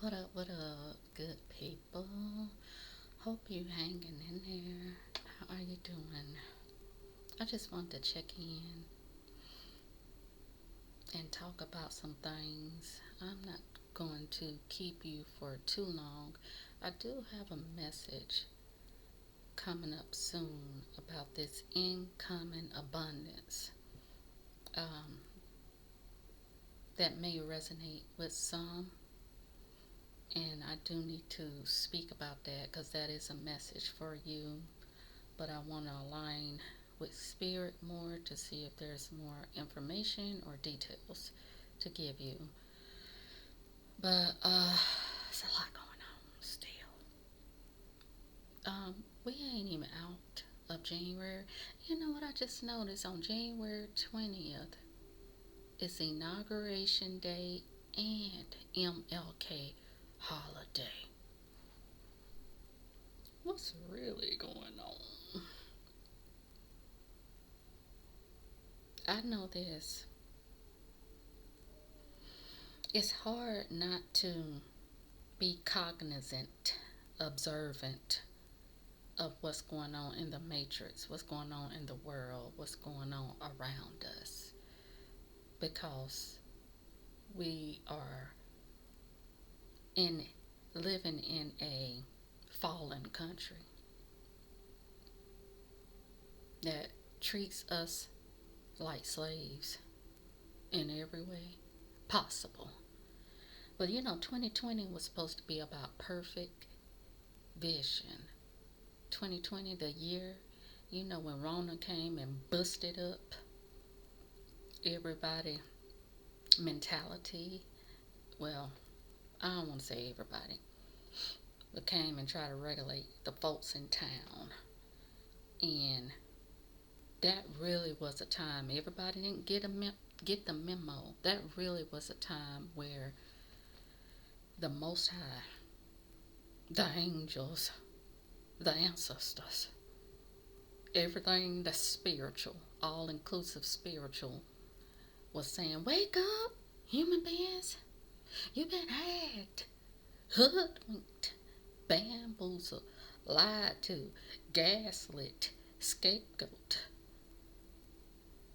What up, good people? Hope you hanging in there. How are you doing? I just wanted to check in and talk about some things. I'm not going to keep you for too long. I do have a message coming up soon about this incoming abundance that may resonate with some. And I do need to speak about that because that is a message for you. But I want to align with spirit more to see if there's more information or details to give you. But it's a lot going on still. We ain't even out of January. You know what I just noticed? On January 20th, it's Inauguration Day and MLK holiday. What's really going on? I know this. It's hard not to be cognizant, observant of what's going on in the matrix, what's going on in the world, what's going on around us. Because we are living in a fallen country that treats us like slaves in every way possible. But 2020 was supposed to be about perfect vision. 2020, the year, when Rona came and busted up everybody mentality. Well, I don't want to say everybody, but came and tried to regulate the folks in town. And that really was a time everybody didn't get the memo. That really was a time where the Most High, the angels, the ancestors, everything that's spiritual, all inclusive spiritual, was saying, wake up, human beings. You've been hacked, hoodwinked, bamboozled, lied to, gaslit, scapegoat,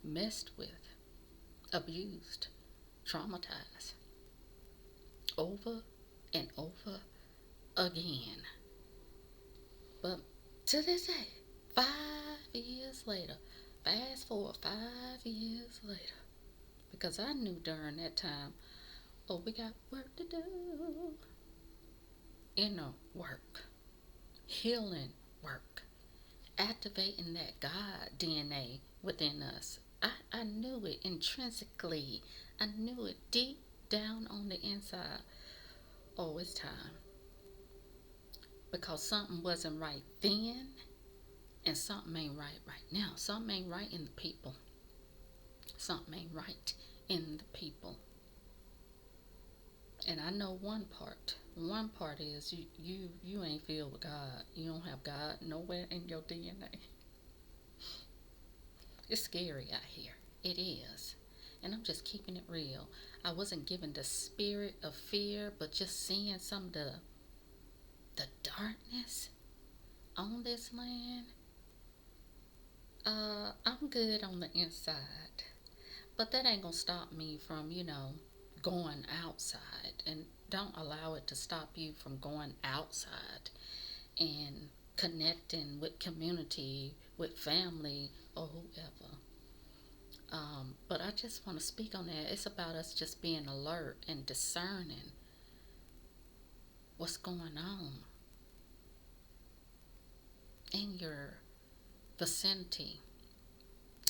messed with, abused, traumatized, over and over again. But to this day, 5 years later, fast forward 5 years later, because I knew during that time, we got work to do. Inner work, healing work, activating that God DNA within us. I knew it intrinsically. I knew it deep down on the inside. Oh, it's time. Because something wasn't right then, and something ain't right now. Something ain't right in the people. Something ain't right in the people. And I know one part. One part is you ain't filled with God. You don't have God nowhere in your DNA. It's scary out here. It is. And I'm just keeping it real. I wasn't given the spirit of fear, but just seeing some of the darkness on this land. I'm good on the inside. But that ain't gonna stop me from, going outside. And don't allow it to stop you from going outside and connecting with community, with family, or whoever. But I just want to speak on that. It's about us just being alert and discerning what's going on in your vicinity,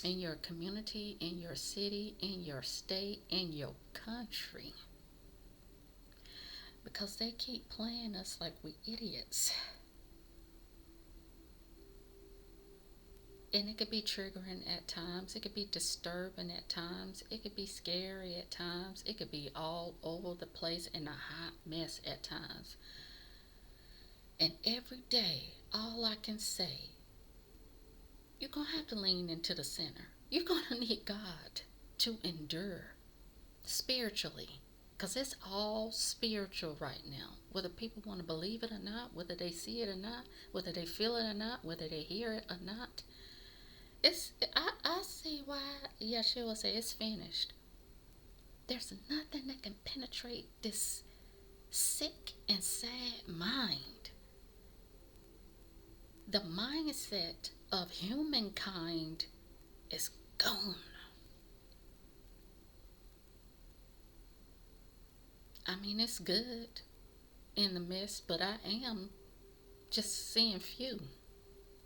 in your community, in your city, in your state, in your country. Because they keep playing us like we idiots. And it could be triggering at times. It could be disturbing at times. It could be scary at times. It could be all over the place and a hot mess at times. And every day, all I can say, you're going to have to lean into the center. You're going to need God to endure spiritually. Because it's all spiritual right now. Whether people want to believe it or not, whether they see it or not, whether they feel it or not, whether they hear it or not. I see why Yeshua said it's finished. There's nothing that can penetrate this sick and sad mind. The mindset of humankind is gone. I mean, it's good in the midst, but I am just seeing few.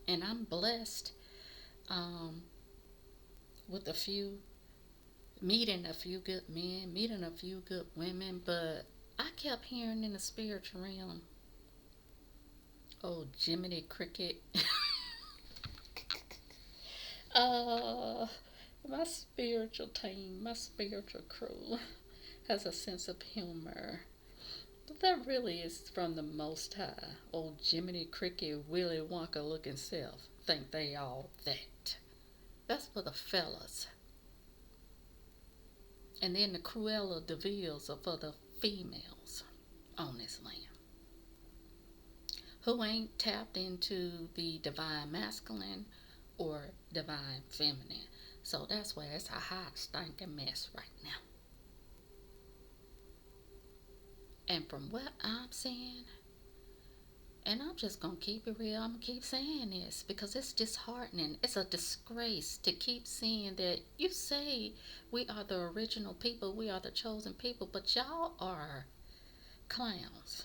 And I'm blessed with meeting a few good men, meeting a few good women, but I kept hearing in the spiritual realm, oh, Jiminy Cricket. My spiritual team, my spiritual crew has a sense of humor. But that really is from the Most High. Old Jiminy Cricket, Willy Wonka looking self think they all that. That's for the fellas. And then the Cruella de Villes are for the females on this land who ain't tapped into the divine masculine or divine feminine. So that's why it's a hot stinking mess right now. And from what I'm seeing, and I'm just going to keep it real, I'm going to keep saying this because it's disheartening. It's a disgrace to keep seeing that you say we are the original people, we are the chosen people, but y'all are clowns,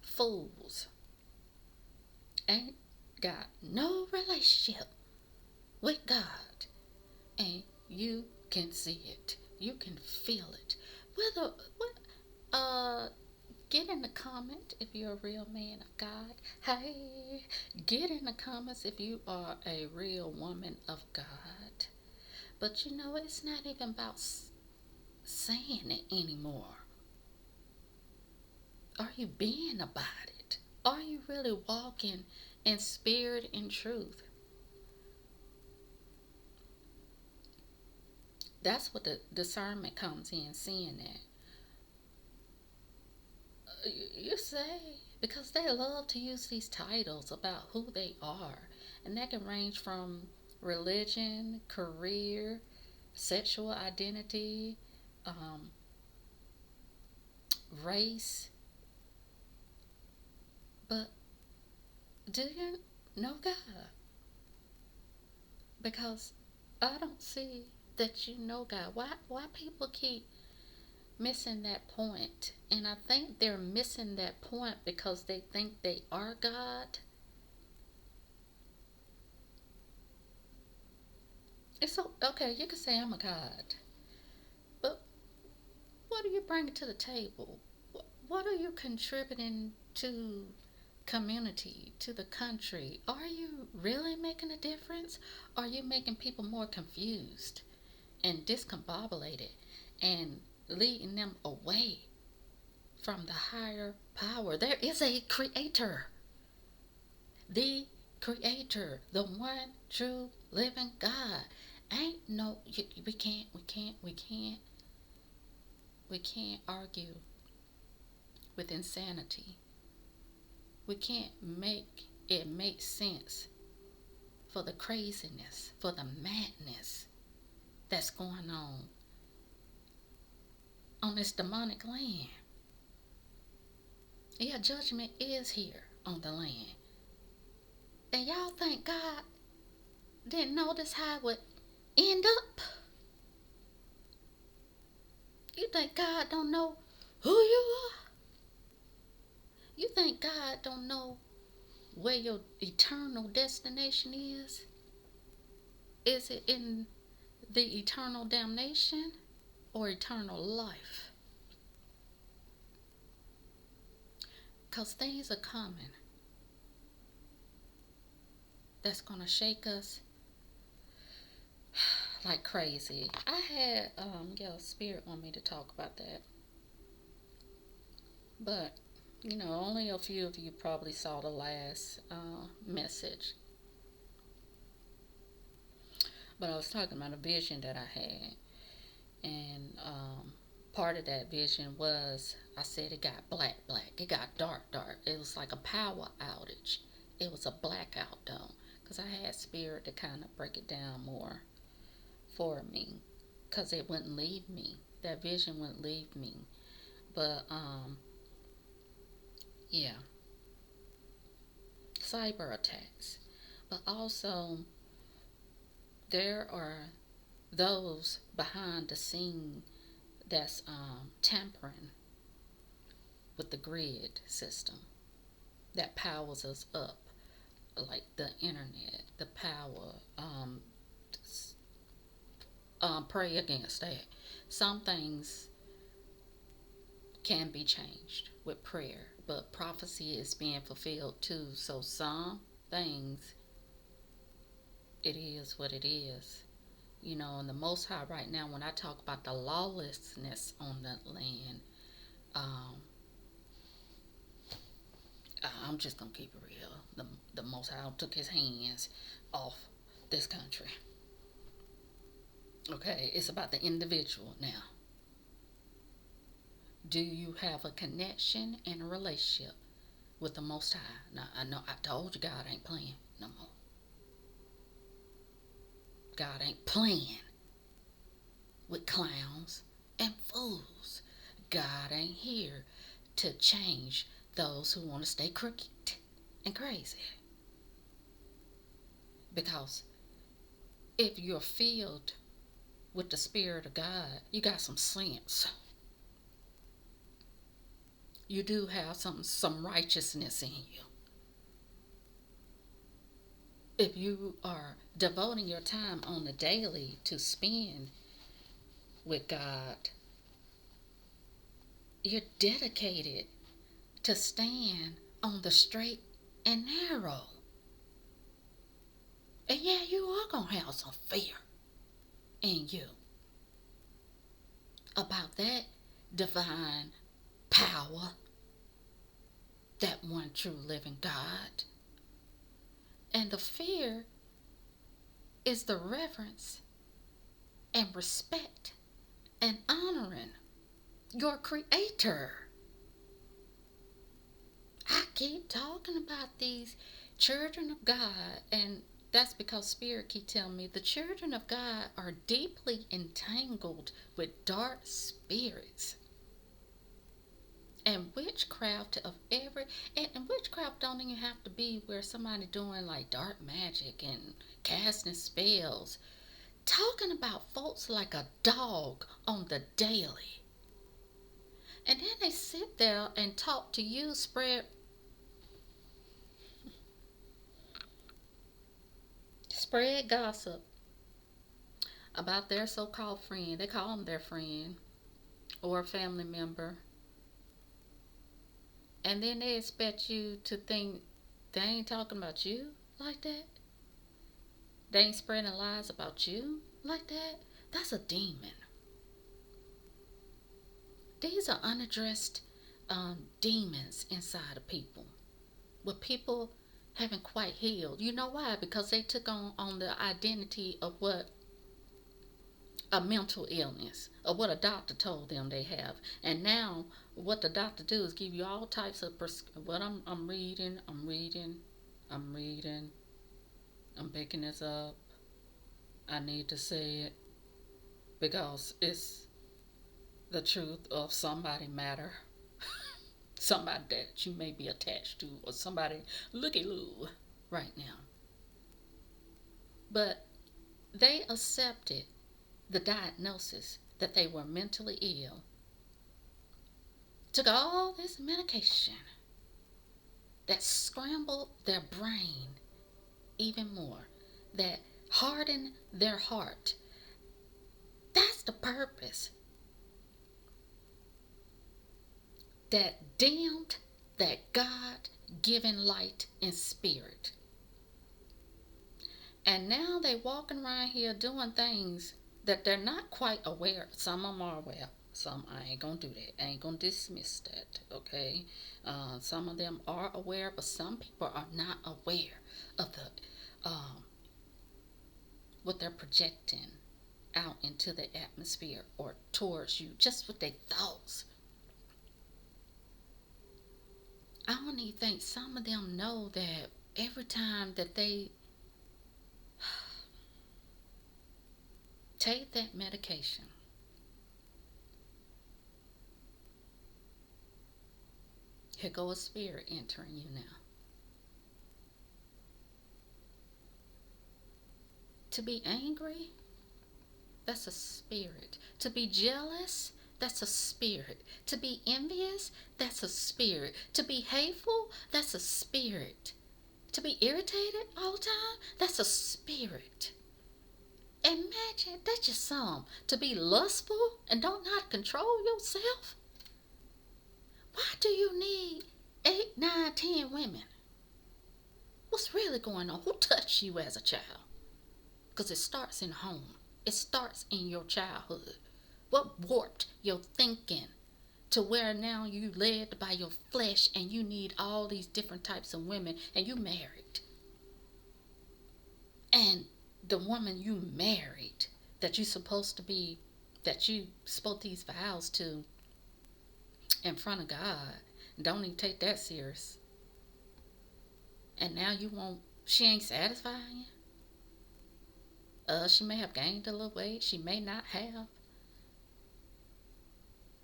fools, ain't got no relationship with God. And you can see it. You can feel it. Get in the comment if you're a real man of God. Hey, get in the comments if you are a real woman of God. But you know, it's not even about saying it anymore. Are you being about it? Are you really walking in spirit and truth? That's what the discernment comes in, seeing that. You say, because they love to use these titles about who they are, and that can range from religion, career, sexual identity, race. But do you know God? Because I don't see that you know God. Why people keep missing that point? And I think they're missing that point because they think they are God. It's okay, you can say I'm a God, but what are you bringing to the table? What are you contributing to community, to the country? Are you really making a difference? Are you making people more confused and discombobulated and leading them away from the higher power? There is a creator. The creator, the one true living God. Ain't no, we can't argue with insanity. We can't make it make sense for the craziness, for the madness that's going on this demonic land. Yeah, judgment is here on the land. And y'all think God didn't notice how it would end up? You think God don't know who you are? You think God don't know where your eternal destination is? Is it in the eternal damnation or eternal life? Because things are coming that's going to shake us like crazy. I had Spirit want me to talk about that. But, only a few of you probably saw the last message. But I was talking about a vision that I had. And part of that vision was, I said it got black. It got dark. It was like a power outage. It was a blackout though, because I had spirit to kind of break it down more for me, because it wouldn't leave me. That vision wouldn't leave me. But yeah, cyber attacks. But also, there are those behind the scene that's tampering with the grid system that powers us up, like the internet, the power. Pray against that. Some things can be changed with prayer, but prophecy is being fulfilled too. So some things, it is what it is. And the Most High right now, when I talk about the lawlessness on the land, um, I'm just gonna keep it real. The Most High took His hands off this country. Okay, it's about the individual now. Do you have a connection and a relationship with the Most High? Now, I know I told you God ain't playing no more. God ain't playing with clowns and fools. God ain't here to change those who want to stay crooked and crazy. Because if you're filled with the Spirit of God, you got some sense. You do have some righteousness in you. If you are devoting your time on the daily to spend with God, you're dedicated to stand on the straight and narrow. And yeah, you are going to have some fear in you about that divine power, that one true living God. And the fear is the reverence and respect and honoring your Creator. I keep talking about these children of God, and that's because Spirit keep telling me the children of God are deeply entangled with dark spirits and witchcraft of every, and witchcraft don't even have to be where somebody doing like dark magic and casting spells. Talking about folks like a dog on the daily. And then they sit there and talk to you, spread gossip about their so-called friend. They call them their friend or a family member. And then they expect you to think they ain't talking about you like that. They ain't spreading lies about you like that. That's a demon. These are unaddressed demons inside of people. But people haven't quite healed. You know why? Because they took on the identity of what a mental illness, or what a doctor told them they have. And now what the doctor do is give you all types of what I'm reading, I'm picking this up. I need to say it because it's the truth of somebody matter. Somebody that you may be attached to, or somebody looky-loo right now. But they accepted the diagnosis that they were mentally ill, took all this medication that scrambled their brain even more, that hardened their heart. That's the purpose. That dimmed that God-given light and spirit. And now they walking around here doing things that they're not quite aware. Some of them are aware. Some, I ain't gonna do that. I ain't gonna dismiss that, okay? Some of them are aware, but some people are not aware of the what they're projecting out into the atmosphere or towards you just with their thoughts. I don't even think some of them know that every time that they take that medication, here go a spirit entering you now. To be angry, that's a spirit. To be jealous, that's a spirit. To be envious, that's a spirit. To be hateful, that's a spirit. To be irritated all the time, that's a spirit. Imagine, that's just some. To be lustful and don't know how to control yourself. Why do you need 8, 9, 10 women? What's really going on? Who touched you as a child? Because it starts in home. It starts in your childhood. What warped your thinking to where now you led by your flesh and you need all these different types of women and you married. And the woman you married that you supposed to be, that you spoke these vows to in front of God, don't even take that serious. And now you won't, she ain't satisfying you. She may have gained a little weight. She may not have.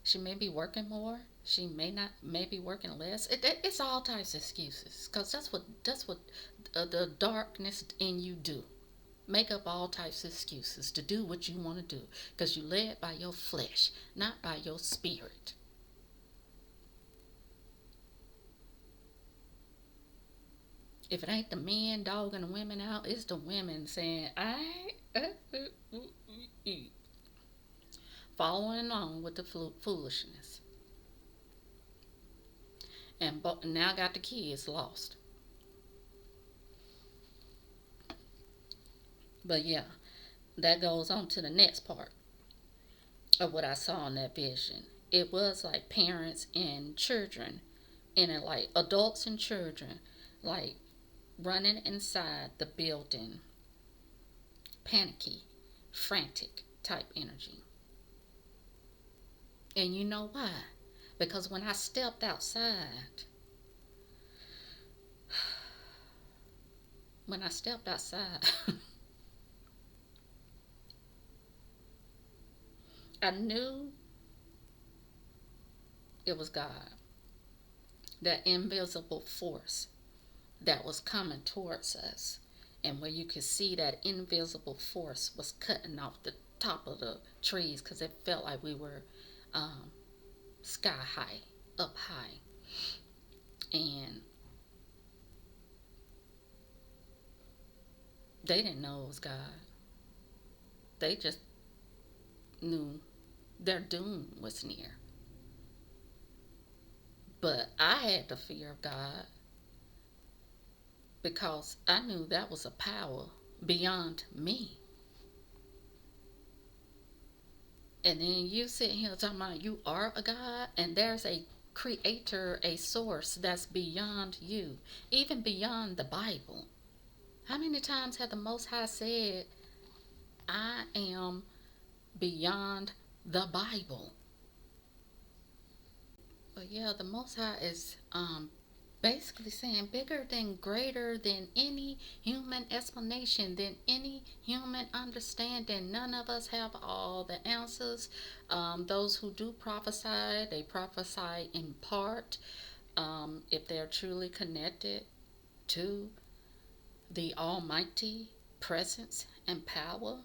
She may be working more. She may not. May be working less. It's all types of excuses. Cause that's what the darkness in you do. Make up all types of excuses to do what you want to do. Cause you led by your flesh, not by your spirit. If it ain't the men dogging the women out, it's the women saying, following along with the foolishness. And now got the kids lost. But yeah, that goes on to the next part of what I saw in that vision. It was like parents and children, and it like adults and children, like running inside the building, panicky, frantic type energy. And you know why? Because when I stepped outside, I knew it was God, that invisible force that was coming towards us, and where you could see that invisible force was cutting off the top of the trees because it felt like we were sky high, up high. And they didn't know it was God. They just knew their doom was near. But I had the fear of God because I knew that was a power beyond me. And then you sitting here talking about you are a God, and there's a creator, a source that's beyond you, even beyond the Bible. How many times have the Most High said, I am beyond the Bible? But yeah, the Most High is basically saying bigger than, greater than any human explanation, than any human understanding. None of us have all the answers. Those who do prophesy, they prophesy in part, if they're truly connected to the almighty presence and power.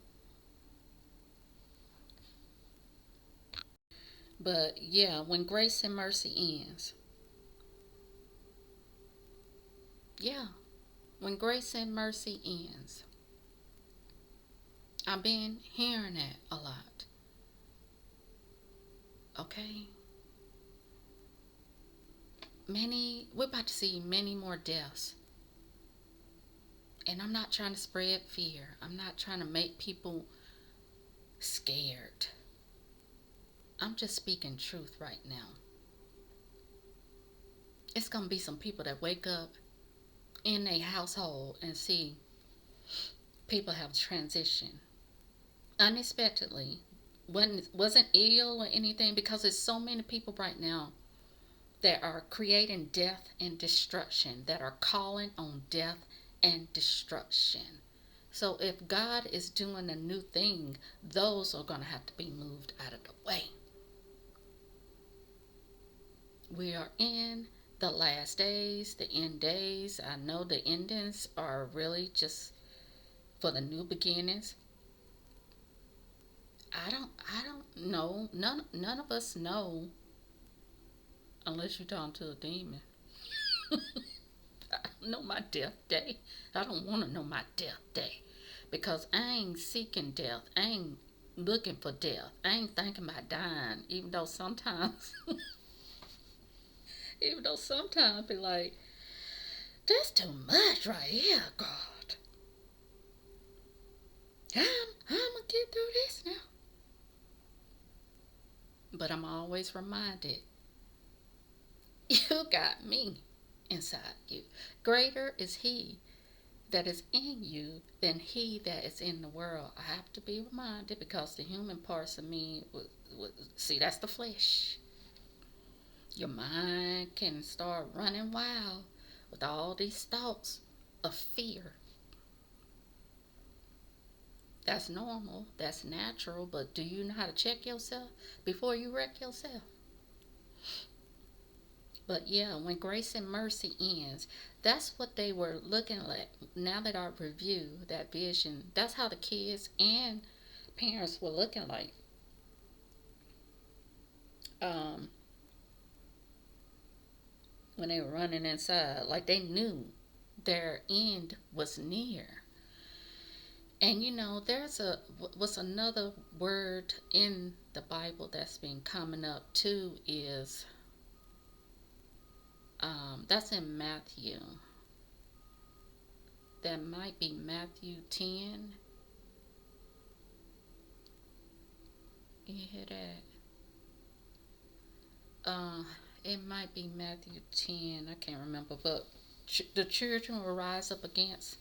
But yeah, when grace and mercy ends, when grace and mercy ends, I've been hearing that a lot. Okay? We're about to see many more deaths. And I'm not trying to spread fear. I'm not trying to make people scared. I'm just speaking truth right now. It's going to be some people that wake up in a household and see people have transitioned unexpectedly, wasn't ill or anything, because there's so many people right now that are creating death and destruction, that are calling on death and destruction. So if God is doing a new thing, those are going to have to be moved out of the way. We are in the last days, the end days. I know the endings are really just for the new beginnings. I don't know. None of us know unless you're talking to a demon. I don't know my death day. I don't want to know my death day, because I ain't seeking death. I ain't looking for death. I ain't thinking about dying, even though sometimes, I be like, that's too much right here, God. I'm gonna get through this now. But I'm always reminded, you got me inside you. Greater is He that is in you than he that is in the world. I have to be reminded, because the human parts of me, see, that's the flesh. Your mind can start running wild with all these thoughts of fear. That's normal, that's natural, but do you know how to check yourself before you wreck yourself? But yeah, when grace and mercy ends, that's what they were looking at. Now that I review that vision, that's how the kids and parents were looking like. Um, when they were running inside, like they knew their end was near. And there's what's another word in the Bible that's been coming up too is that's in Matthew. That might be Matthew 10. You hear that? It might be Matthew 10. I can't remember, but the children will rise up against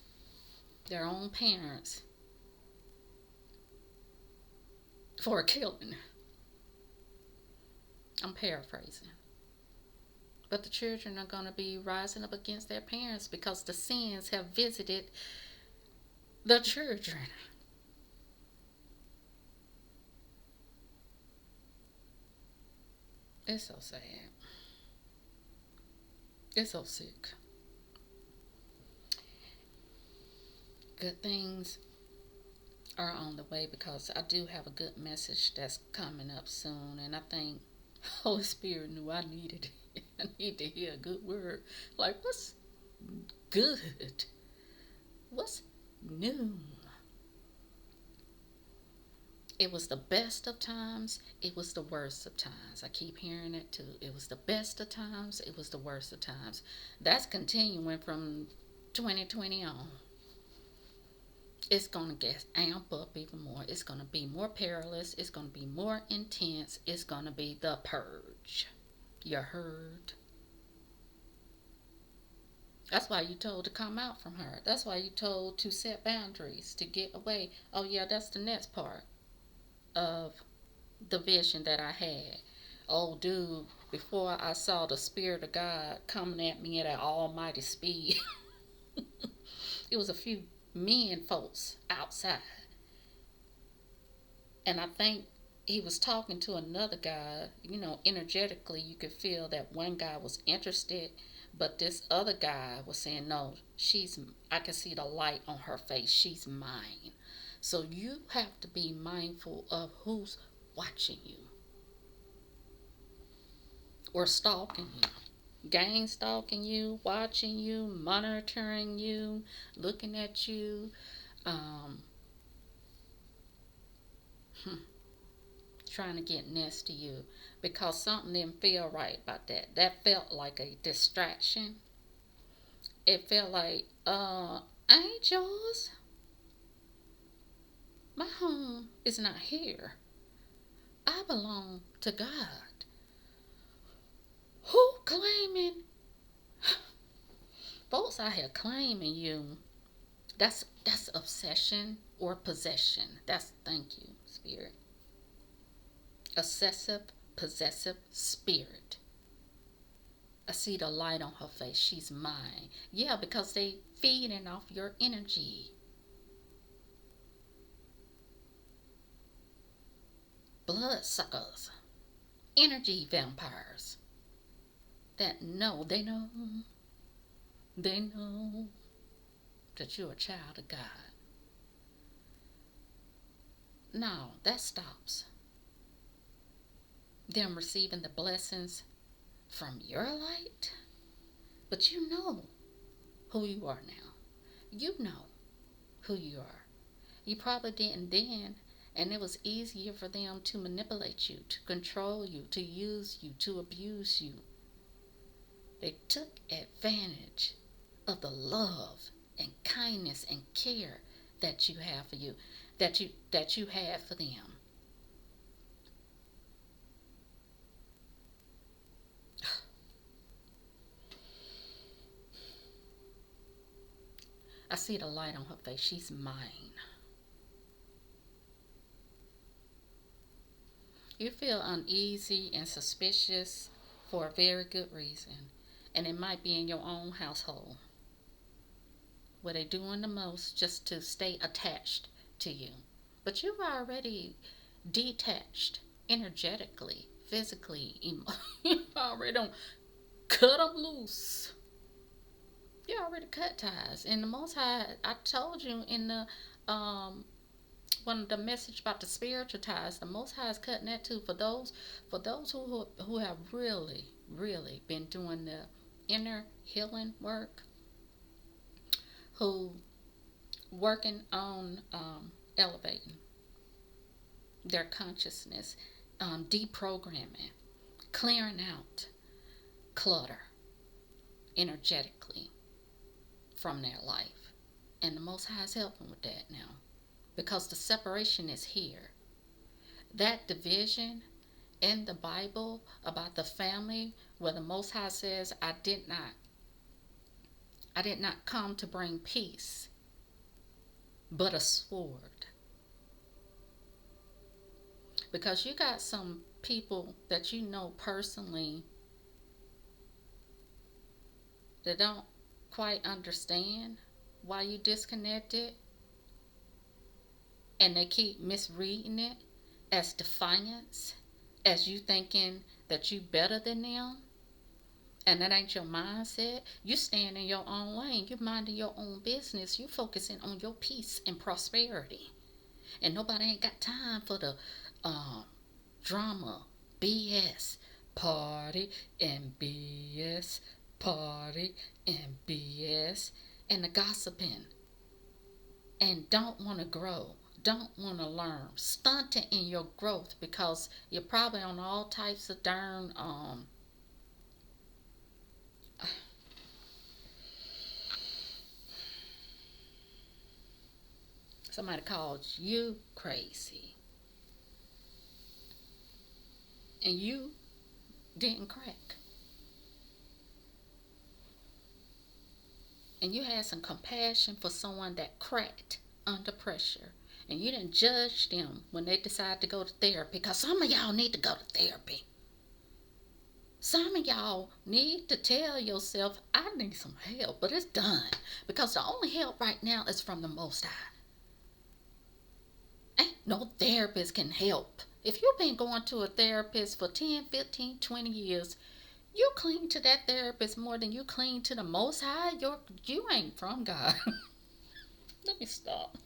their own parents for a killing. I'm paraphrasing. But the children are going to be rising up against their parents because the sins have visited the children. It's so sad. It's so sick. Good things are on the way, because I do have a good message that's coming up soon, and I think Holy Spirit knew I needed it. I need to hear a good word. Like, what's good? What's new? It was the best of times. It was the worst of times. I keep hearing it too. It was the best of times. It was the worst of times. That's continuing from 2020 on. It's going to get amp up even more. It's going to be more perilous. It's going to be more intense. It's going to be the purge. You heard? That's why you told to come out from her. That's why you told to set boundaries, to get away. Oh yeah, that's the next part of the vision that I had. Oh dude, before I saw the Spirit of God coming at me at an almighty speed, it was a few men folks outside. And I think he was talking to another guy. Energetically you could feel that one guy was interested, but this other guy was saying, no, I can see the light on her face. She's mine. So you have to be mindful of who's watching you or stalking you. Gang stalking you, watching you, monitoring you, looking at you. Trying to get next to you because something didn't feel right about that. That felt like a distraction. It felt like, angels, my home is not here. I belong to God. Who claiming? Folks out here claiming you That's obsession or possession. Thank you, spirit. Obsessive, possessive spirit. I see the light on her face. She's mine. Yeah, because they feeding off your energy. Blood suckers. Energy vampires. They know that you're a child of God. No, that stops them receiving the blessings from your light. But you know who you are now. You know who you are. You probably didn't then, and it was easier for them to manipulate you, to control you, to use you, to abuse you. They took advantage of the love and kindness and care that you have for you, that you had for them. I see the light on her face. She's mine. You feel uneasy and suspicious for a very good reason, and it might be in your own household where they're doing the most just to stay attached to you. But you've already detached energetically, physically, you already don't cut them loose. You already cut ties. And the Most High, I told you in the one of the message about the spiritual ties, the Most High is cutting that too for those who have really been doing the inner healing work, who working on elevating their consciousness, deprogramming, clearing out clutter energetically from their life. And the Most High is helping with that now, because the separation is here. That division in the Bible about the family, where the Most High says, I did not come to bring peace, but a sword. Because you got some people that you know personally that don't quite understand why you disconnected, and they keep misreading it as defiance, as you thinking that you better than them. And that ain't your mindset. You stand in your own lane. You minding your own business. You focusing on your peace and prosperity. And nobody ain't got time for the drama, BS, party and BS, party and BS, and the gossiping. And don't want to grow. Don't want to learn. Stunting in your growth because you're probably on all types of darn somebody called you crazy, and you didn't crack, and you had some compassion for someone that cracked under pressure, and you didn't judge them when they decided to go to therapy, because some of y'all need to go to therapy. Some of y'all need to tell yourself, I need some help, but it's done, because the only help right now is from the Most High. Ain't no therapist can help. If you've been going to a therapist for 10, 15, 20 years, you cling to that therapist more than you cling to the Most High. You ain't from God. Let me stop.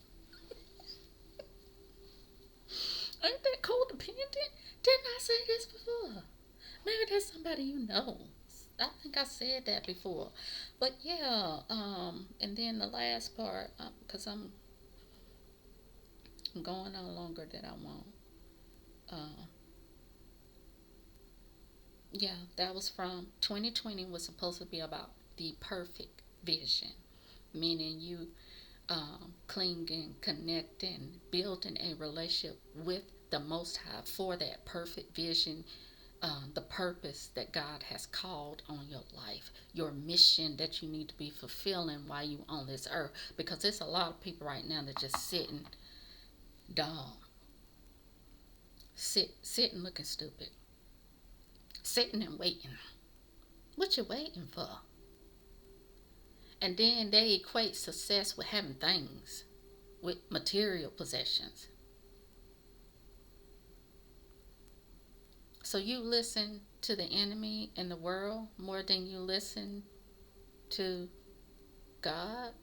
Ain't that codependent? Didn't I say this before? Maybe there's somebody you know. I think I said that before. But yeah, and then the last part, because I'm going on longer than I want. Yeah, that was from 2020 was supposed to be about the perfect vision, meaning you clinging, connecting, building a relationship with the Most High for that perfect vision the purpose that God has called on your life, your mission that you need to be fulfilling while you on this earth. Because there's a lot of people right now that just sitting dumb, sitting looking stupid, sitting and waiting. What you waiting for? And then they equate success with having things, with material possessions. So you listen to the enemy and the world more than you listen to God.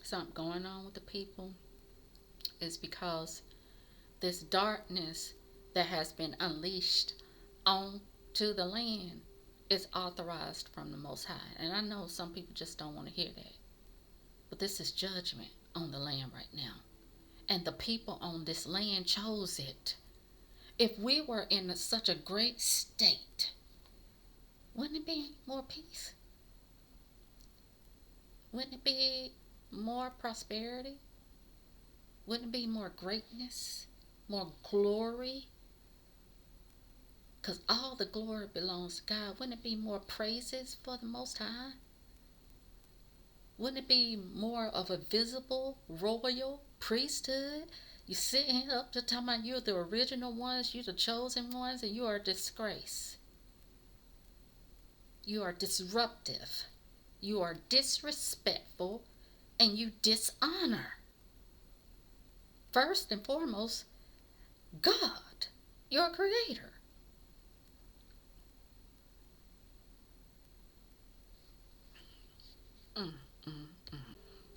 Something going on with the people is because this darkness that has been unleashed onto the land is authorized from the Most High. And I know some people just don't want to hear that. But this is judgment on the land right now. And the people on this land chose it. If we were in such a great state, wouldn't it be more peace? Wouldn't it be more prosperity? Wouldn't it be more greatness? More glory? Because all the glory belongs to God. Wouldn't it be more praises for the Most High? Wouldn't it be more of a visible royal priesthood? You sitting up to talking about you're the original ones, you're the chosen ones, and you are a disgrace. You are disruptive. You are disrespectful, and you dishonor. First and foremost, God, your creator.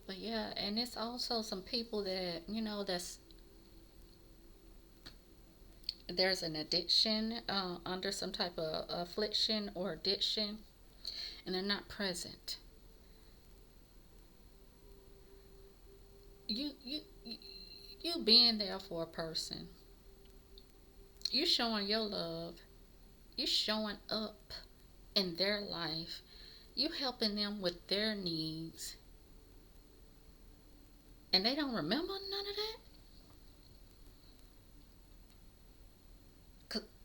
But yeah, and it's also some people that, there's an addiction, under some type of affliction or addiction, and they're not present. You being there for a person, you showing your love, you showing up in their life, you helping them with their needs, and they don't remember none of that.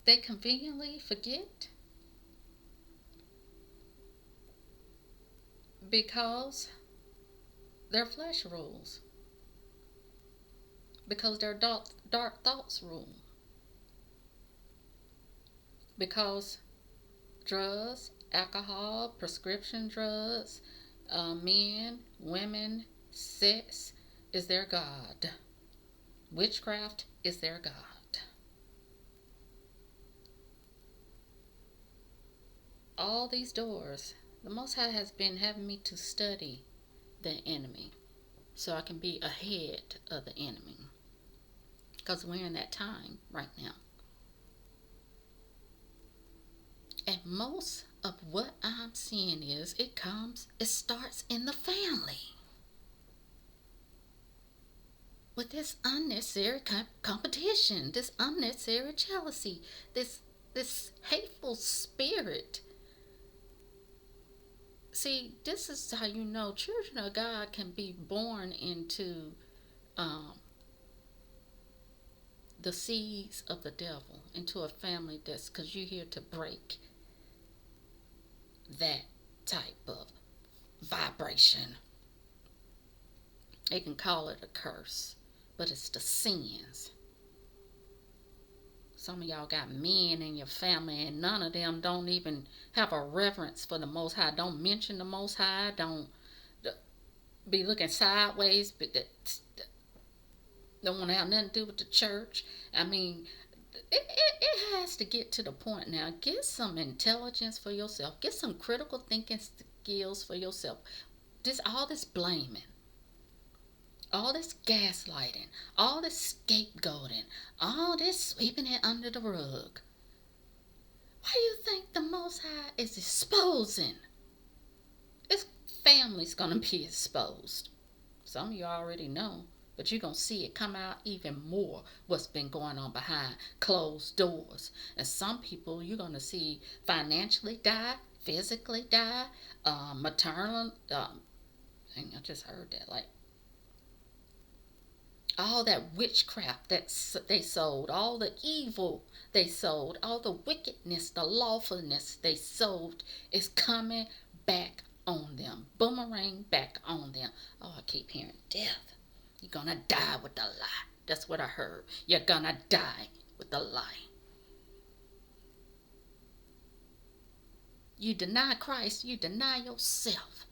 They conveniently forget because their flesh rules, because their dark thoughts rule, because drugs, alcohol, prescription drugs, men, women, sex is their God. Witchcraft is their God. All these doors, the Most High has been having me to study the enemy so I can be ahead of the enemy. Because we're in that time right now. And most of what I'm seeing is it starts in the family. With this unnecessary competition, this unnecessary jealousy, this hateful spirit. See, this is how you know children of God can be born into the seeds of the devil, into a family that's, because you're here to break that type of vibration. They can call it a curse, but it's the sins. Some of y'all got men in your family and none of them don't even have a reverence for the Most High. Don't mention the Most High. Don't be looking sideways. But don't want to have nothing to do with the church. I mean, it has to get to the point now. Get some intelligence for yourself. Get some critical thinking skills for yourself. All this blaming, all this gaslighting, all this scapegoating, all this sweeping it under the rug. Why do you think the Most High is exposing? This family's going to be exposed. Some of you already know, but you're going to see it come out even more what's been going on behind closed doors. And some people you're going to see financially die, physically die, maternal, I just heard that, like, All that witchcraft that they sold, all the evil they sold, all the wickedness, the lawfulness they sold is coming back on them. Boomerang back on them. Oh, I keep hearing death. You're gonna die with the lie. That's what I heard. You're gonna die with the lie. You deny Christ, you deny yourself.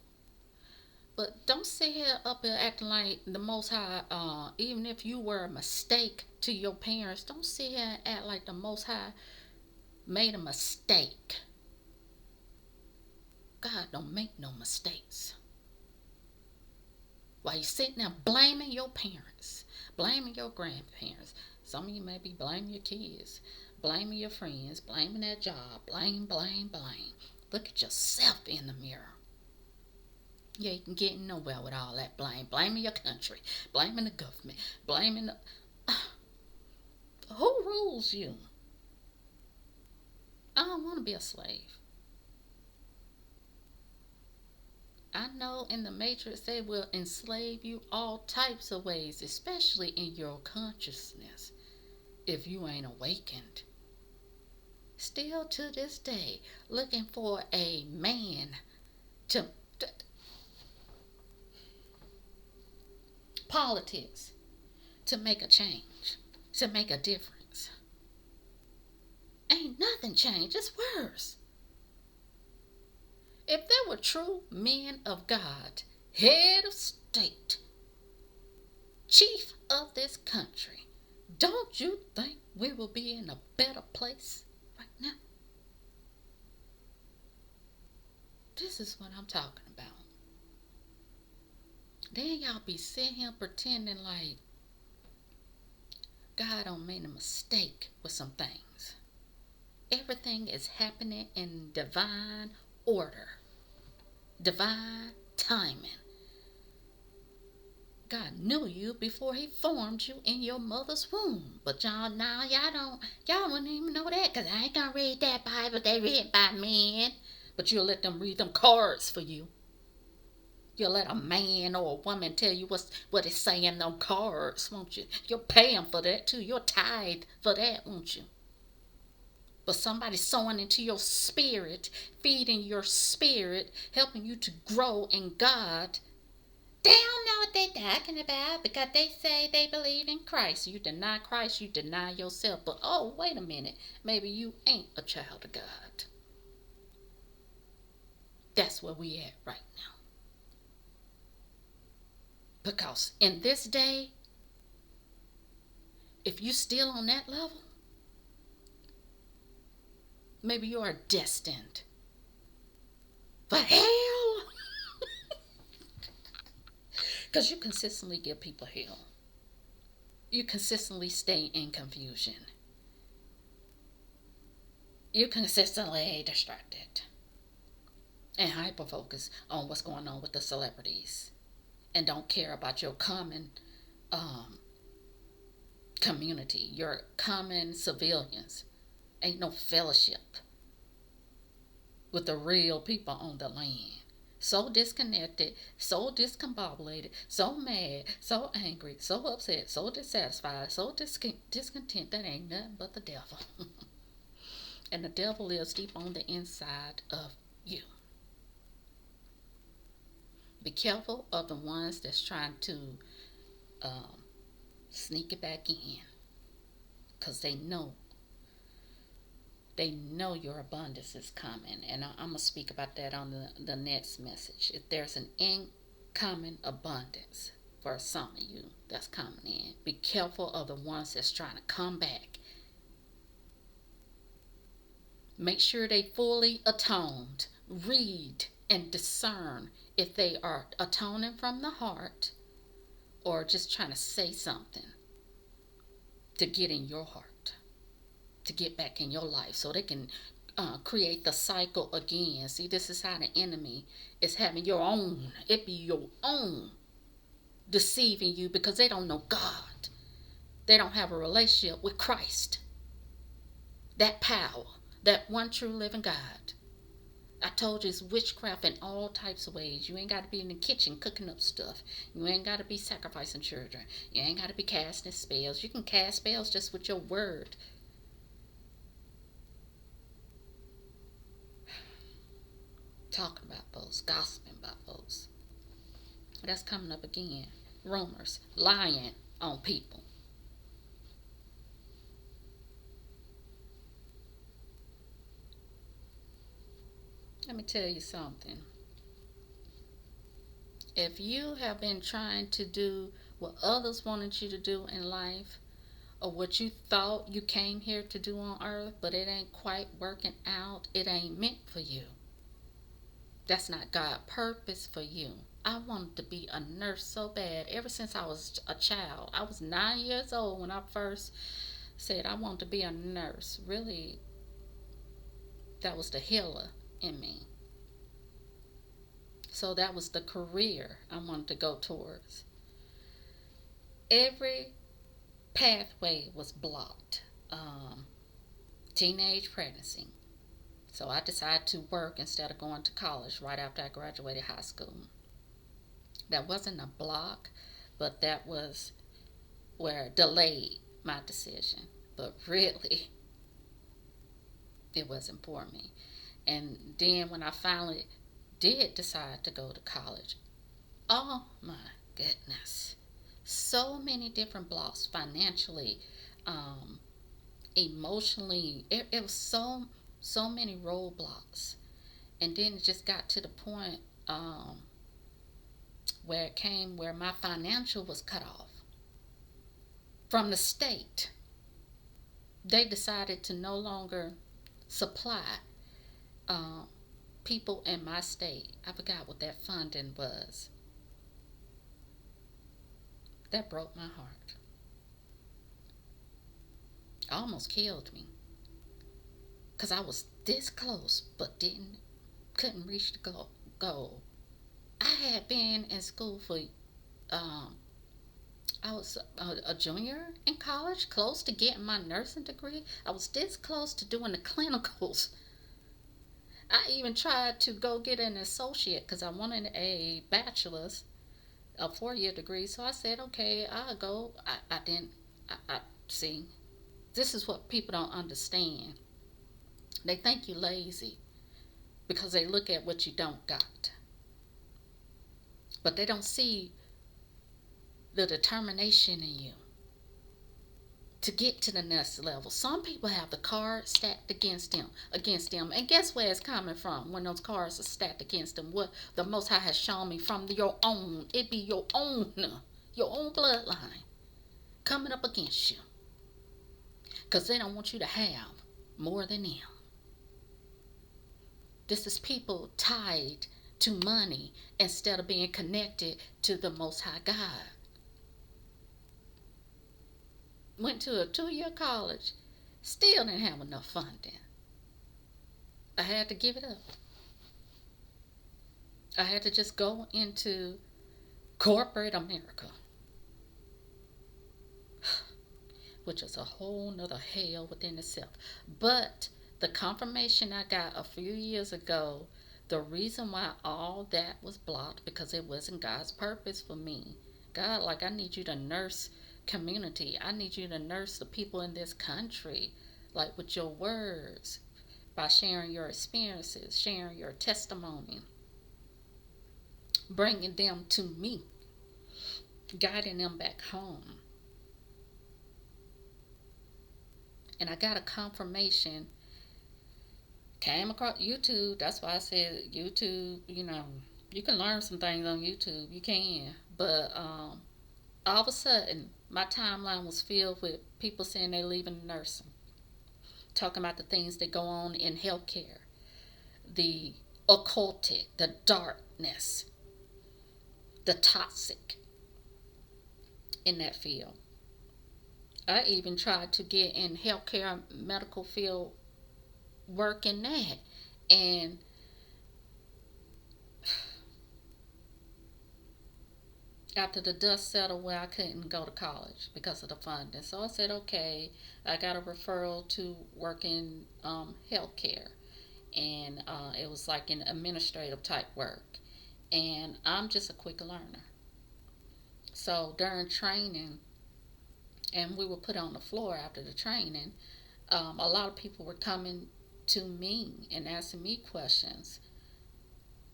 But don't sit here up here acting like the Most High, even if you were a mistake to your parents, don't sit here and act like the Most High made a mistake. God don't make no mistakes. While you sitting there blaming your parents, blaming your grandparents, some of you may be blaming your kids, blaming your friends, blaming that job, blame. Look at yourself in the mirror. You ain't getting nowhere with all that blame. Blaming your country, blaming the government, blaming the... Who rules you? I don't want to be a slave. I know in the Matrix they will enslave you all types of ways, especially in your consciousness, if you ain't awakened. Still to this day, looking for a man to... Politics to make a change, to make a difference. Ain't nothing changed, it's worse. If there were true men of God, head of state, chief of this country, don't you think we will be in a better place right now? This is what I'm talking about. Then y'all be sitting here pretending like God don't make a mistake with some things. Everything is happening in divine order, divine timing. God knew you before he formed you in your mother's womb. But y'all wouldn't even know that, because I ain't gonna read that Bible they read by men. But you'll let them read them cards for you. You'll let a man or a woman tell you what it's saying on them cards, won't you? You'll pay them for that too. You'll tithe for that, won't you? But somebody sowing into your spirit, feeding your spirit, helping you to grow in God, they don't know what they're talking about because they say they believe in Christ. You deny Christ, you deny yourself. But oh, wait a minute. Maybe you ain't a child of God. That's where we at right now. Because in this day, if you still on that level, maybe you are destined for hell. Because you consistently give people hell. You consistently stay in confusion. You consistently distracted and hyper-focus on what's going on with the celebrities, and don't care about your common community, your common civilians. Ain't no fellowship with the real people on the land. So disconnected, so discombobulated, so mad, so angry, so upset, so dissatisfied, so discontent. That ain't nothing but the devil. And the devil lives deep on the inside of you. Be careful of the ones that's trying to sneak it back in, because they know your abundance is coming. And I'm going to speak about that on the next message. If there's an incoming abundance for some of you that's coming in, be careful of the ones that's trying to come back. Make sure they fully atoned. Read and discern if they are atoning from the heart or just trying to say something to get in your heart, to get back in your life so they can create the cycle again. See, this is how the enemy is having your own. It be your own deceiving you because they don't know God. They don't have a relationship with Christ. That power, that one true living God. I told you it's witchcraft in all types of ways. You ain't got to be in the kitchen cooking up stuff. You ain't got to be sacrificing children. You ain't got to be casting spells. You can cast spells just with your word. Talking about folks, gossiping about folks. That's coming up again. Rumors, lying on people. Let me tell you something. If you have been trying to do what others wanted you to do in life, or what you thought you came here to do on earth, but it ain't quite working out, it ain't meant for you. That's not God's purpose for you. I wanted to be a nurse so bad ever since I was a child. I was 9 years old when I first said I wanted to be a nurse. Really, that was the healer in me. So that was the career I wanted to go towards. Every pathway was blocked. Teenage pregnancy. So I decided to work instead of going to college right after I graduated high school. That wasn't a block, but that was where it delayed my decision. But really, it wasn't for me. And then when I finally did decide to go to college, oh my goodness, so many different blocks financially, emotionally. It was so many roadblocks. And then it just got to the point where my financial was cut off from the state. They decided to no longer supply people in my state. I forgot what that funding was. That broke my heart. Almost killed me. Because I was this close, but couldn't reach the goal. I had been in school for, I was a junior in college, close to getting my nursing degree. I was this close to doing the clinicals. I even tried to go get an associate because I wanted a bachelor's, a 4-year degree. So I said, okay, I'll go. I didn't, see, this is what people don't understand. They think you're lazy because they look at what you don't got. But they don't see the determination in you to get to the next level. Some people have the cards stacked against them. And guess where it's coming from when those cards are stacked against them? What the Most High has shown me from your own. It be your own bloodline coming up against you. Because they don't want you to have more than them. This is people tied to money instead of being connected to the Most High God. Went to a 2-year college, still didn't have enough funding. I had to give it up. I had to just go into corporate America, which is a whole nother hell within itself. But the confirmation I got a few years ago, the reason why all that was blocked, because it wasn't God's purpose for me. God, like, I need you to nurse community. I need you to nurse the people in this country, like with your words, by sharing your experiences, sharing your testimony, bringing them to me, guiding them back home. And I got a confirmation, came across YouTube. That's why I said YouTube, you can learn some things on YouTube. You can. But all of a sudden, my timeline was filled with people saying they're leaving nursing, talking about the things that go on in healthcare, the occultic, the darkness, the toxic in that field. I even tried to get in healthcare, medical field, work in that, and after the dust settled, where I couldn't go to college because of the funding. So I said, okay, I got a referral to work in healthcare. and it was like an administrative type work. And I'm just a quick learner. So during training, and we were put on the floor after the training, a lot of people were coming to me and asking me questions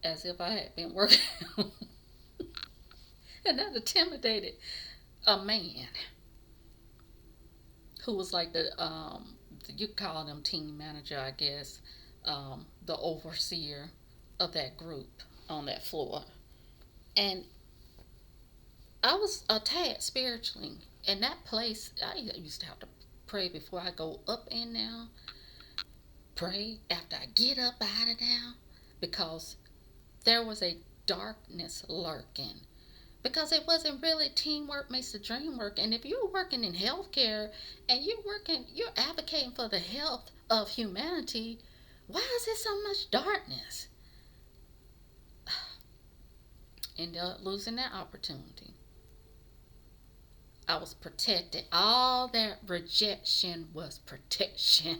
as if I had been working. And that intimidated a man who was like you call them team manager, I guess, the overseer of that group on that floor. And I was attacked spiritually. In that place, I used to have to pray before I go up in there, pray after I get up out of there, because there was a darkness lurking. Because it wasn't really teamwork makes the dream work. And if you're working in healthcare and you're advocating for the health of humanity, why is there so much darkness? Ended up losing that opportunity. I was protected. All that rejection was protection.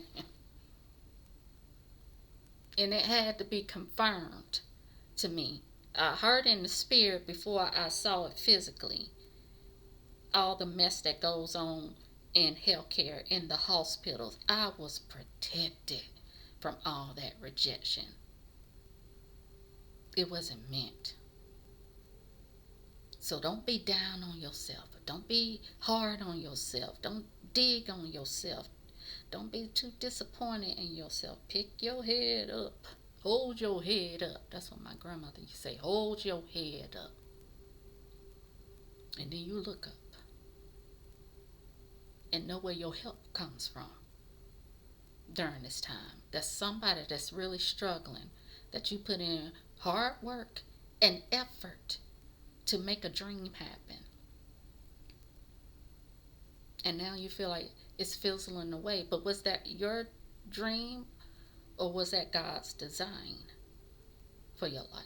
And it had to be confirmed to me. I heard in the spirit before I saw it physically. All the mess that goes on in healthcare, in the hospitals. I was protected from all that rejection. It wasn't meant. So don't be down on yourself. Don't be hard on yourself. Don't dig on yourself. Don't be too disappointed in yourself. Pick your head up. Hold your head up. That's what my grandmother used to say. Hold your head up. And then you look up. And know where your help comes from during this time. That's somebody that's really struggling. That you put in hard work and effort to make a dream happen. And now you feel like it's fizzling away. But was that your dream, or was that God's design for your life?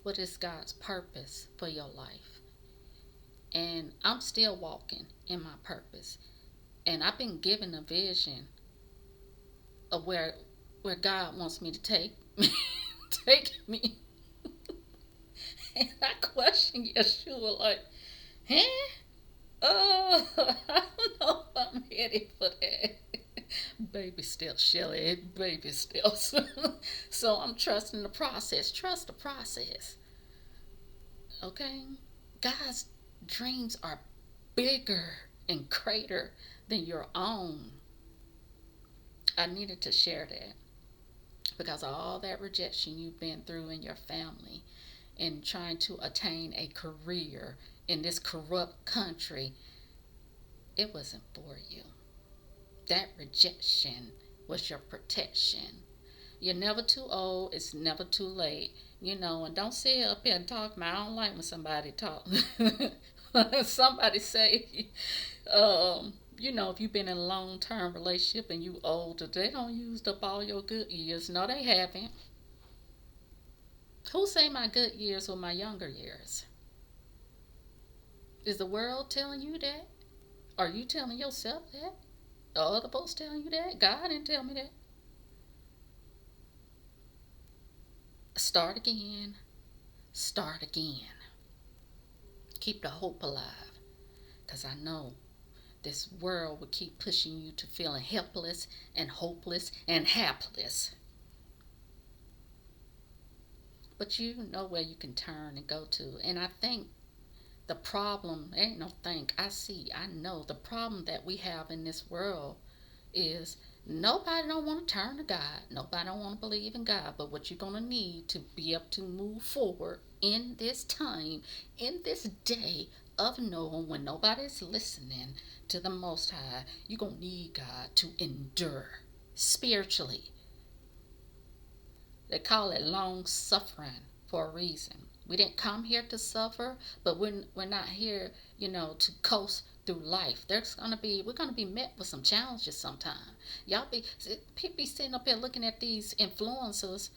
What is God's purpose for your life? And I'm still walking in my purpose. And I've been given a vision of where God wants me to take me. And I question Yeshua like, I don't know if I'm ready for that. Baby steps, Shelly. Baby steps. So I'm trusting the process. Trust the process. Okay? God's dreams are bigger and greater than your own. I needed to share that because of all that rejection you've been through in your family and trying to attain a career in this corrupt country. It wasn't for you. That rejection was your protection. You're never too old. It's never too late. And don't sit up here and talk. I don't like when somebody talk. Somebody say, if you've been in a long-term relationship and you older, they don't use up all your good years. No, they haven't. Who say my good years were my younger years? Is the world telling you that? Are you telling yourself that? Are other folks telling you that? God didn't tell me that. Start again. Start again. Keep the hope alive. Because I know this world will keep pushing you to feeling helpless and hopeless and hapless. But you know where you can turn and go to. And I think the problem, ain't no think, I know the problem that we have in this world is nobody don't want to turn to God. Nobody don't want to believe in God. But what you're going to need to be able to move forward in this time, in this day of knowing when nobody's listening to the Most High, you're going to need God to endure spiritually. They call it long suffering for a reason. We didn't come here to suffer, but we're not here, to coast through life. We're gonna be met with some challenges sometime. People be sitting up here looking at these influencers,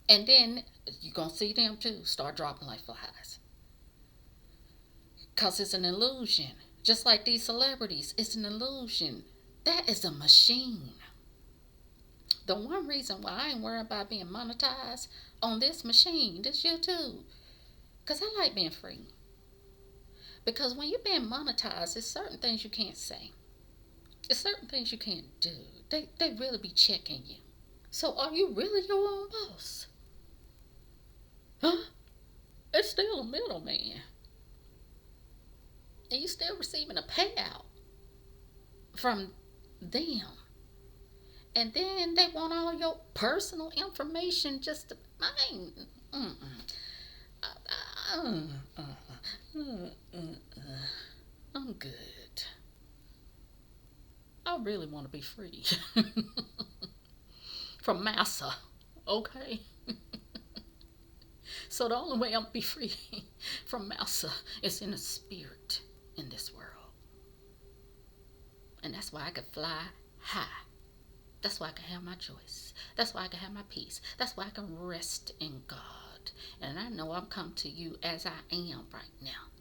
and then you're gonna see them too start dropping like flies. Cause it's an illusion. Just like these celebrities, it's an illusion. That is a machine. The one reason why I ain't worried about being monetized on this machine, this YouTube, because I like being free. Because when you're being monetized, there's certain things you can't say. There's certain things you can't do. They really be checking you. So are you really your own boss? Huh? It's still a middleman. And you still receiving a payout from them. And then they want all your personal information just to mine. I'm good. I really want to be free from massa, okay? So the only way I'm be free from massa is in the spirit in this world. And that's why I can fly high. That's why I can have my choice. That's why I can have my peace. That's why I can rest in God. And I know I'm come to you as I am right now.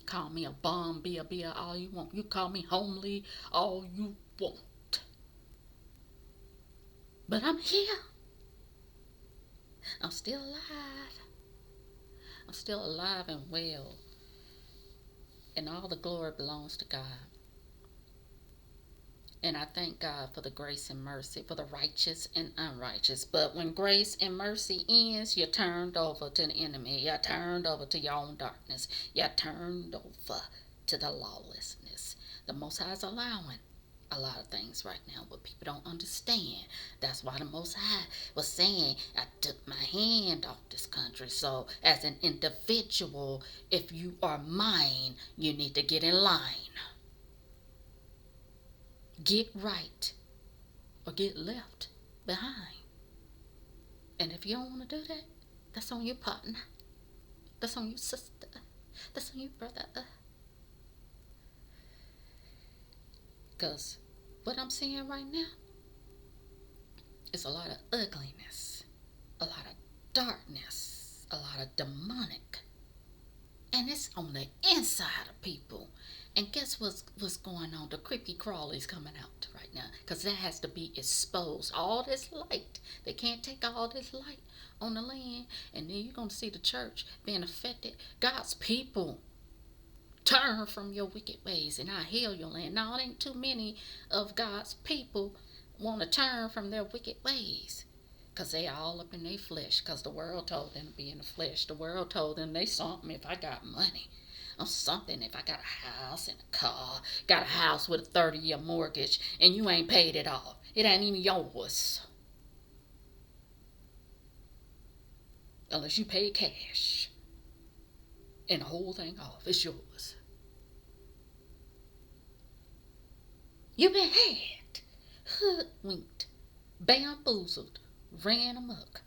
Call me a bum, be a all you want. You call me homely, all you want. But I'm here. I'm still alive. I'm still alive and well. And all the glory belongs to God. And I thank God for the grace and mercy for the righteous and unrighteous. But when grace and mercy ends, you're turned over to the enemy. You're turned over to your own darkness. You're turned over to the lawlessness. The Most High is allowing a lot of things right now, but people don't understand. That's why the Most High was saying, I took my hand off this country. So as an individual, if you are mine, you need to get in line. Get right or get left behind. And if you don't want to do that, that's on your partner. That's on your sister. That's on your brother. Because what I'm seeing right now is a lot of ugliness, a lot of darkness, a lot of demonic. And it's on the inside of people. And guess what's going on? The creepy crawlies coming out right now. Because that has to be exposed. All this light. They can't take all this light on the land. And then you're going to see the church being affected. God's people. Turn from your wicked ways and I heal your land. Now, it ain't too many of God's people want to turn from their wicked ways. Because they all up in their flesh. Because the world told them to be in the flesh. The world told them they something if I got money. Or something if I got a house and a car. Got a house with a 30-year mortgage. And you ain't paid it off. It ain't even yours. Unless you pay cash. And the whole thing off. It's yours. You've been had. Hoodwinked. Bamboozled. Ran amok.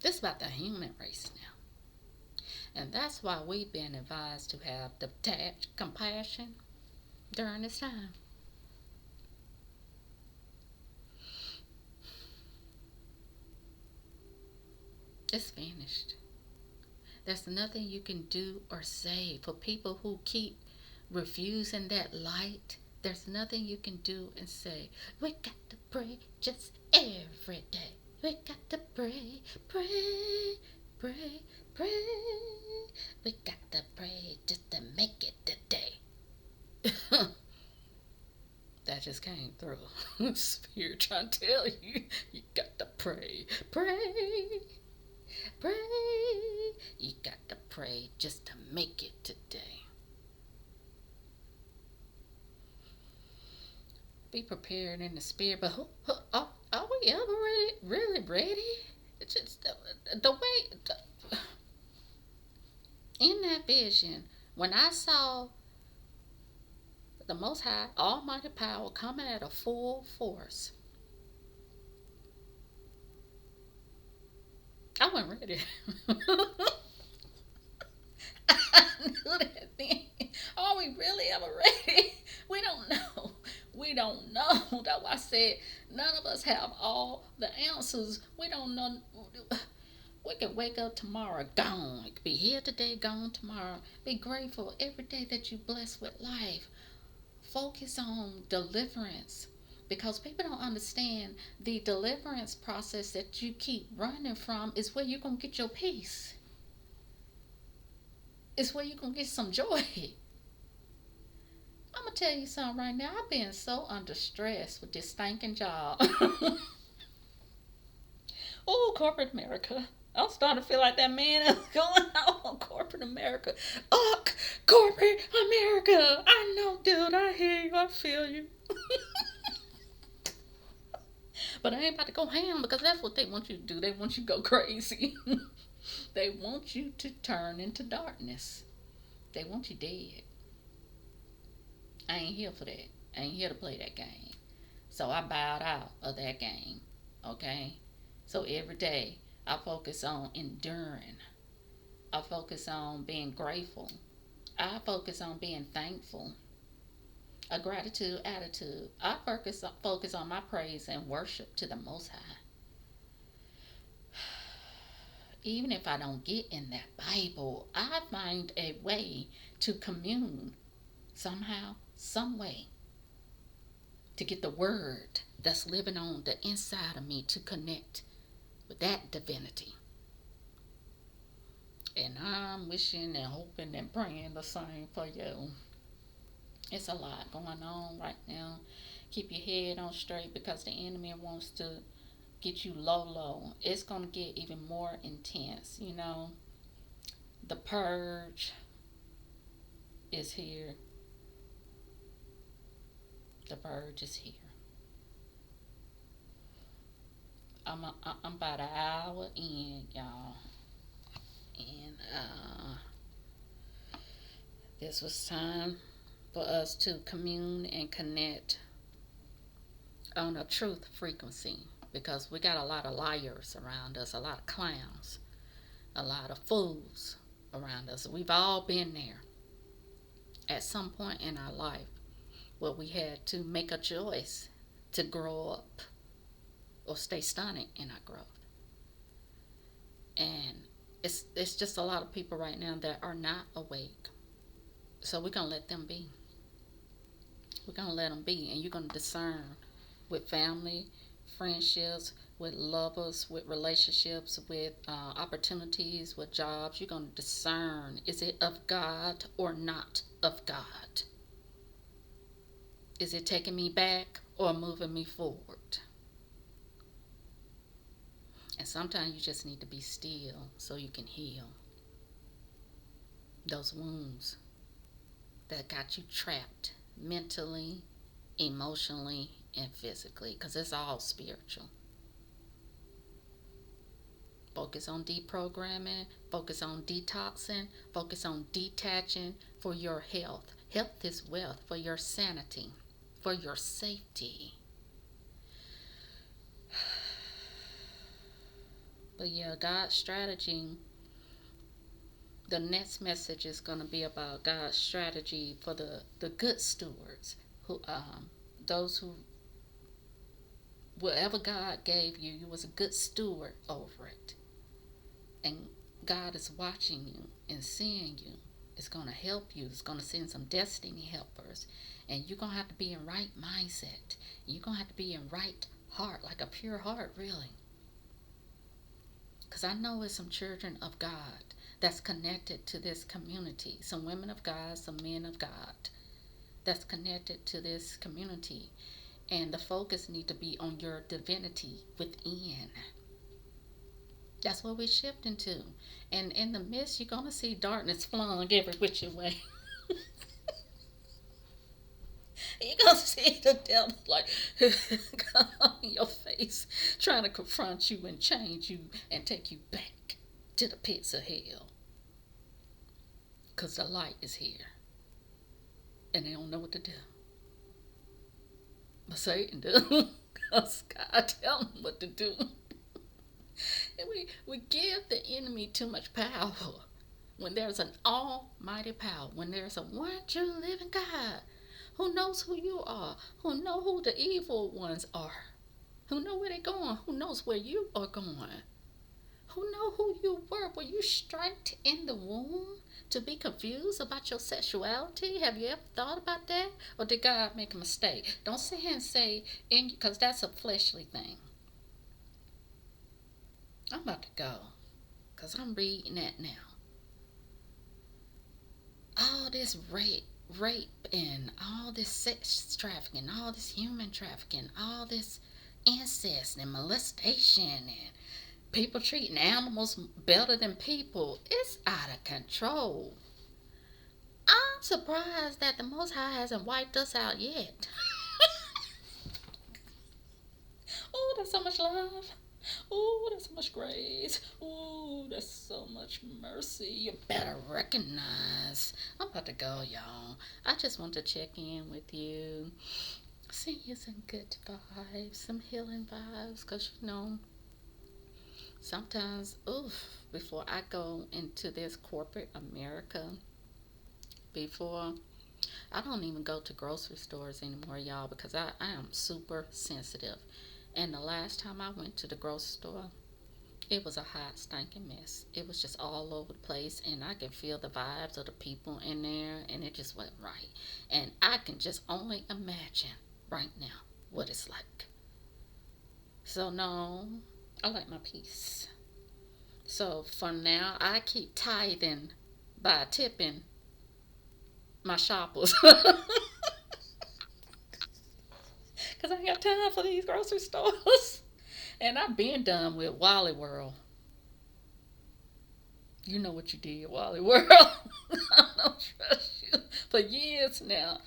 This is about the human race now. And that's why we've been advised to have detached compassion during this time. It's finished. There's nothing you can do or say for people who keep refusing that light. There's nothing you can do and say. We got to pray just every day. We got to pray, pray, pray, pray. We got to pray just to make it today. That just came through. Spirit trying to tell you, you got to pray, pray, pray. You got to pray just to make it today. Be prepared in the spirit, but are we ever really ready? It's just the way, in that vision, when I saw the Most High Almighty Power coming at a full force, I wasn't ready. I knew that then. Are we really ever ready? We don't know. We don't know. That's why I said none of us have all the answers. We don't know. We can wake up tomorrow gone. It could be here today, gone tomorrow. Be grateful every day that you blessed with life. Focus on deliverance. Because people don't understand the deliverance process that you keep running from is where you're going to get your peace. It's where you're going to get some joy. I'm going to tell you something right now. I've been so under stress with this stinking job. Oh, corporate America. I'm starting to feel like that man is going out on corporate America. Oh, corporate America. I know, dude. I hear you. I feel you. But I ain't about to go ham because that's what they want you to do. They want you to go crazy. They want you to turn into darkness. They want you dead. I ain't here for that. I ain't here to play that game. So I bowed out of that game. Okay? So every day I focus on enduring. I focus on being grateful. I focus on being thankful. A gratitude attitude. I focus on my praise and worship to the Most High. Even if I don't get in that Bible, I find a way to commune somehow, some way, to get the word that's living on the inside of me to connect with that divinity. And I'm wishing and hoping and praying the same for you. It's a lot going on right now. Keep your head on straight because the enemy wants to get you low. It's going to get even more intense. You know, the purge is here. The purge is here. I'm about an hour in, y'all. And this was time for us to commune and connect on a truth frequency, because we got a lot of liars around us, a lot of clowns, a lot of fools around us. We've all been there at some point in our life where we had to make a choice to grow up or stay stunted in our growth. And it's just a lot of people right now that are not awake. So we're going to let them be. We're going to let them be. And you're going to discern with family, friendships, with lovers, with relationships, with opportunities, with jobs. You're going to discern, is it of God or not of God? Is it taking me back or moving me forward? And sometimes you just need to be still so you can heal those wounds that got you trapped mentally, emotionally, and physically, because it's all spiritual. Focus on deprogramming, focus on detoxing, focus on detaching for your health. Health is wealth, for your sanity, for your safety. But yeah, God's strategy. The next message is going to be about God's strategy for the good stewards, who those who, whatever God gave you, you was a good steward over it. And God is watching you and seeing you. It's going to help you. It's going to send some destiny helpers. And you're going to have to be in right mindset. You're going to have to be in right heart, like a pure heart, really. Because I know it's some children of God that's connected to this community. Some women of God, some men of God that's connected to this community. And the focus need to be on your divinity within. That's what we're shifting to. And in the midst, you're going to see darkness flung every which way. You're going to see the devil like come in your face, trying to confront you and change you and take you back to the pits of hell. Because the light is here. And they don't know what to do. But Satan do. Because God tell them what to do. And we give the enemy too much power. When there's an almighty power, when there's a one true living God who knows who you are, who know who the evil ones are, who know where they're going, who knows where you are going, who know who you were you striped in the womb to be confused about your sexuality? Have you ever thought about that? Or did God make a mistake? Don't sit here and say, because that's a fleshly thing. I'm about to go, because I'm reading that now. All this rape and all this sex trafficking, all this human trafficking, all this incest and molestation and people treating animals better than people. It's out of control. I'm surprised that the Most High hasn't wiped us out yet. Oh, there's so much love. Oh, there's so much grace. Oh, there's so much mercy. You better recognize. I'm about to go, y'all. I just want to check in with you. Send you some good vibes, some healing vibes, because sometimes, before I go into this corporate America, before I don't even go to grocery stores anymore, y'all, because I am super sensitive. And the last time I went to the grocery store, it was a hot, stinking mess. It was just all over the place, and I can feel the vibes of the people in there, and it just wasn't right. And I can just only imagine right now what it's like. So, no, I like my peace. So, from now, I keep tithing by tipping my shoppers. Because I ain't got time for these grocery stores. And I've been done with Wally World. You know what you did, Wally World. I don't trust you. For years now,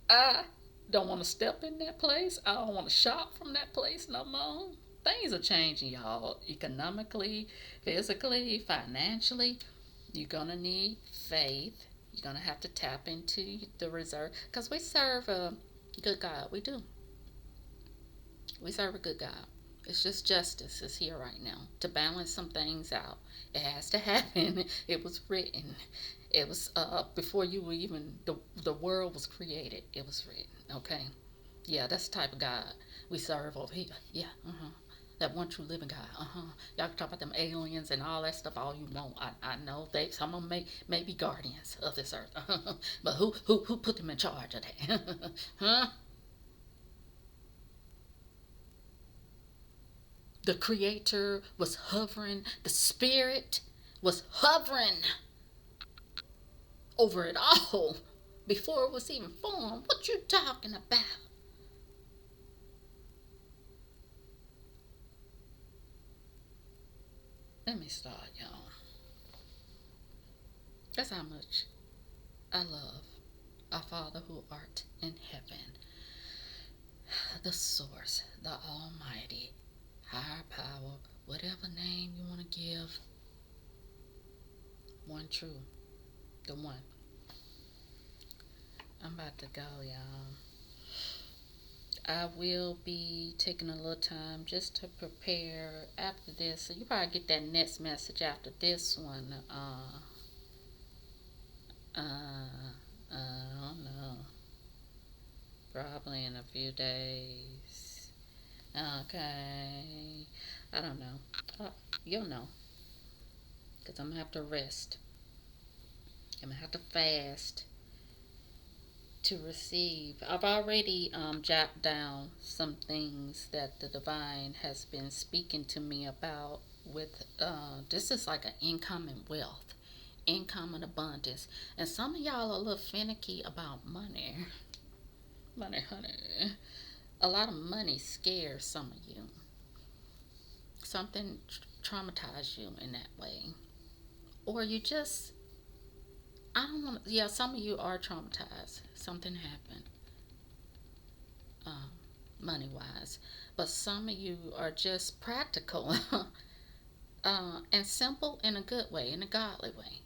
I don't want to step in that place. I don't want to shop from that place no more. Things are changing, y'all. Economically, physically, financially. You're going to need faith. You're going to have to tap into the reserve. Because we serve a good God. We do. We serve a good God. It's just justice is here right now to balance some things out. It has to happen. It was written. It was before you were even the world was created. It was written. Okay, yeah, that's the type of God we serve over here. Yeah, that one true living God. Y'all can talk about them aliens and all that stuff all you want. I know some of them may be guardians of this earth, but who put them in charge of that? Huh? The creator was hovering, the spirit was hovering over it all before it was even formed. What you talking about? Let me start, y'all. That's how much I love our Father who art in heaven, the source, the almighty, higher power, whatever name you want to give. One true, the one. I'm about to go, y'all. I will be taking a little time just to prepare after this. So you probably get that next message after this one. I don't know. Probably in a few days. Okay. I don't know. You'll know. Because I'm going to have to rest. I'm going to have to fast to receive. I've already jotted down some things that the divine has been speaking to me about with this is like an income and wealth, income and abundance. And some of y'all are a little finicky about money. Money, honey. A lot of money scares some of you. Something traumatized you in that way. Or you just I don't want to, yeah, some of you are traumatized. Something happened, money wise. But some of you are just practical and simple in a good way, in a godly way.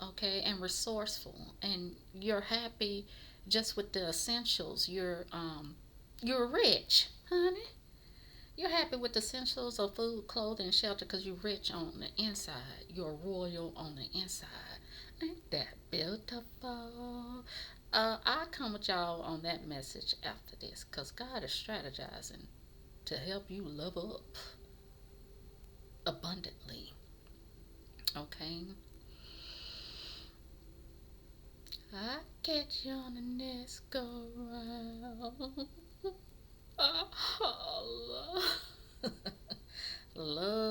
Okay, and resourceful. And you're happy just with the essentials. You're rich, honey. You're happy with the essentials of food, clothing, shelter because you're rich on the inside. You're royal on the inside. Ain't that beautiful? I'll come with y'all on that message after this because God is strategizing to help you level up abundantly. Okay? I catch you on the next go round. Oh, Lord. Love